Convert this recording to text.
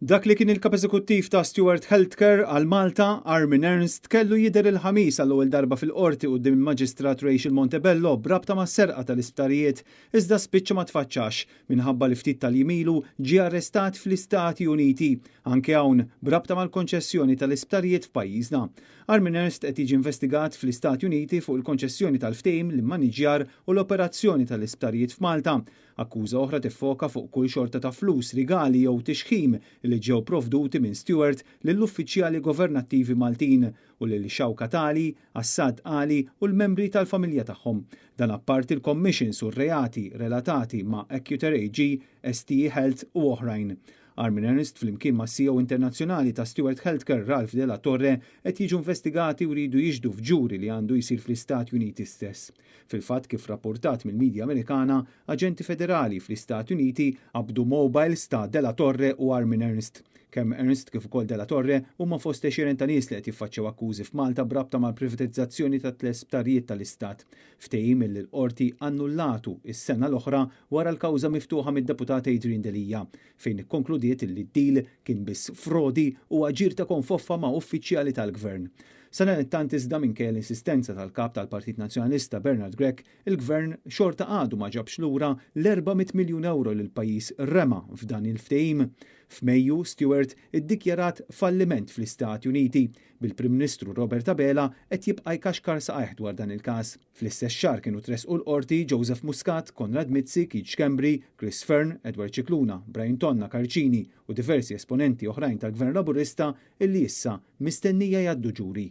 Dak li kien il-kap eżekuttiv ta' Steward Healthcare għal Malta, Armin Ernst, kellu jidher il-ħamis għall-ewwel darba fil-qorti quddiem il-Maġistrat Rachel Montebello brabta ma' serqa tal-isptarijiet iżda spiċċa ma tfaċċax minħabba li ftit tal-jimilu ġie arrestat fl-Istati Uniti, anke hawn brabta mal-konċessjoni tal-isptarijiet f'pajjiżna. Armin Ernst qed jiġi investigat fl-Istati Uniti fuq il-konċessjoni tal-ftehim l-immaniġjar u l-operazzjoni tal-isptarijiet f'Malta. Akkuża oħra tiffoka fuq kull xorta ta' flus, rigali jew tixħim li ġew provduti minn Stewart lill-uffiċjali governattivi Maltin u lil Xawka Tali, Assad Ali u l-membri tal-familja tagħhom. Dan apparti l-commissions u r-reati relatati ma' Accuter AG, STE Health u oħrajn. Armin Ernst flimkien ma' CEO internazzjonali ta' Steward Healthcare Ralph Della Torre qed jiġu investigati u jridu jiġdu f'ġuri li għandu jsir fl-Istati Uniti stess. Fil-fatt kif rapportat mill-Midja Amerikana, aġenti federali fl-Istati Uniti qabdu mobiles ta' Della Torre u Armin Ernst. Kemm Ernst kif ukoll Della Torre huma fost 20 ta' nies li qed jiffaċċjaw akkużi f'Malta brabta mal-privatizzazzjoni tal-isptarijiet tal-Istat. Ftehim li l-qorti annullatu is-sena l-oħra wara l-kawża miftuħa mid-deputat Adrian Delija, fejn ikkonkludiet li d-deal kien biss frodi u aġir ta' konfoffa ma' uffiċjali tal-gvern. Sena tant iżda minkejja l-insistenza tal-kap tal-Partit Nazzjonalista Bernard Grech, il-gvern xorta għadu ma ġabx lura l-400 miljun euro li l-pajjiż rema f'dan il-ftehim. F'Mejju, Stewart iddikjarat falliment fl-Istati Uniti bil-Prim Ministru Robert Abela qed jibqa' jkaxkar saqajh dwar dan il-każ. Fl-istess xahar kienu tresqu l-qorti Joseph Muscat, Konrad Mizzi, Keith Schembri, Chris Fern, Edward Cicluna, Brian Tonna Carcini u diversi esponenti oħrajn tal-Gvern Laburista illi issa mistennija jgħaddu ġuri.